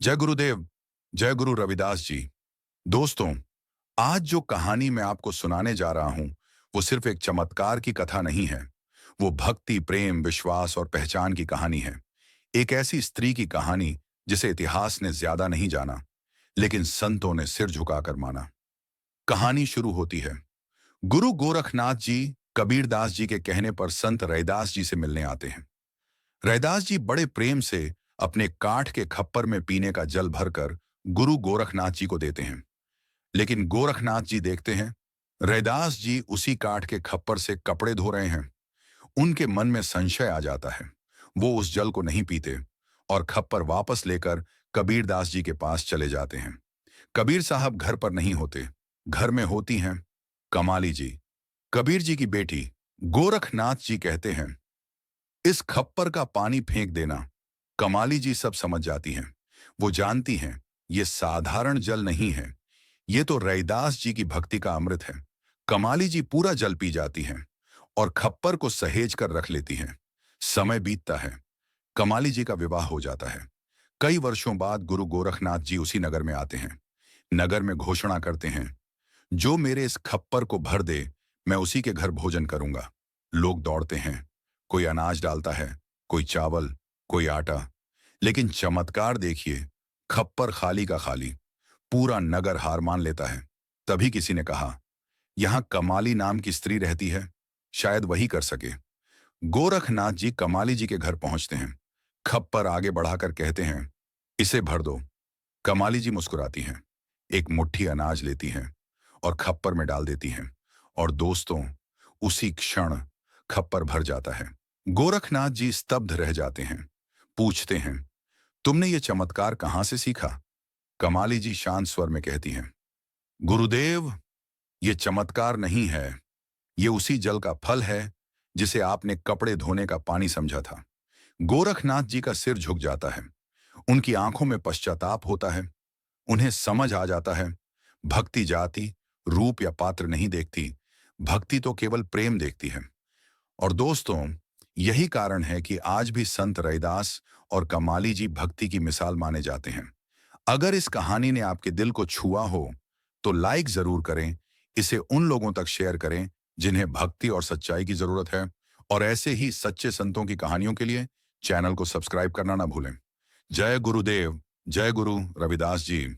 जय गुरुदेव। जय गुरु रविदास जी। दोस्तों, आज जो कहानी मैं आपको सुनाने जा रहा हूं वो सिर्फ एक चमत्कार की कथा नहीं है। वो भक्ति, प्रेम, विश्वास और पहचान की कहानी है। एक ऐसी स्त्री की कहानी जिसे इतिहास ने ज्यादा नहीं जाना, लेकिन संतों ने सिर झुकाकर माना। कहानी शुरू होती है। गुरु गोरखनाथ जी कबीरदास जी के कहने पर संत रैदास जी से मिलने आते हैं। रैदास जी बड़े प्रेम से अपने काठ के खप्पर में पीने का जल भरकर गुरु गोरखनाथ जी को देते हैं। लेकिन गोरखनाथ जी देखते हैं रैदास जी उसी काठ के खप्पर से कपड़े धो रहे हैं। उनके मन में संशय आ जाता है। वो उस जल को नहीं पीते और खप्पर वापस लेकर कबीरदास जी के पास चले जाते हैं। कबीर साहब घर पर नहीं होते। घर में होती हैं कमाली जी, कबीर जी की बेटी। गोरखनाथ जी कहते हैं, इस खप्पर का पानी फेंक देना। कमाली जी सब समझ जाती हैं। वो जानती हैं ये साधारण जल नहीं है, ये तो रैदास जी की भक्ति का अमृत है। कमाली जी पूरा जल पी जाती हैं और खप्पर को सहेज कर रख लेती हैं। समय बीतता है। कमाली जी का विवाह हो जाता है। कई वर्षों बाद गुरु गोरखनाथ जी उसी नगर में आते हैं। नगर में घोषणा करते हैं, जो मेरे इस खप्पर को भर दे मैं उसी के घर भोजन करूंगा। लोग दौड़ते हैं। कोई अनाज डालता है, कोई चावल, कोई आटा। लेकिन चमत्कार देखिए, खप्पर खाली का खाली। पूरा नगर हार मान लेता है। तभी किसी ने कहा, यहां कमाली नाम की स्त्री रहती है, शायद वही कर सके। गोरखनाथ जी कमाली जी के घर पहुंचते हैं। खप्पर आगे बढ़ाकर कहते हैं, इसे भर दो। कमाली जी मुस्कुराती हैं, एक मुट्ठी अनाज लेती हैं और खप्पर में डाल देती हैं। और दोस्तों, उसी क्षण खप्पर भर जाता है। गोरखनाथ जी स्तब्ध रह जाते हैं। पूछते हैं, तुमने ये चमत्कार कहां से सीखा? कमाली जी शांत स्वर में कहती हैं, गुरुदेव, ये चमत्कार नहीं है, ये उसी जल का फल है जिसे आपने कपड़े धोने का पानी समझा था। गोरखनाथ जी का सिर झुक जाता है। उनकी आंखों में पश्चाताप होता है। उन्हें समझ आ जाता है, भक्ति जाति, रूप या पात्र नहीं देखती, भक्ति तो केवल प्रेम देखती है। और दोस्तों, यही कारण है कि आज भी संत रैदास और कमाली जी भक्ति की मिसाल माने जाते हैं। अगर इस कहानी ने आपके दिल को छुआ हो तो लाइक जरूर करें। इसे उन लोगों तक शेयर करें जिन्हें भक्ति और सच्चाई की जरूरत है। और ऐसे ही सच्चे संतों की कहानियों के लिए चैनल को सब्सक्राइब करना ना भूलें। जय गुरुदेव। जय गुरु रविदास जी।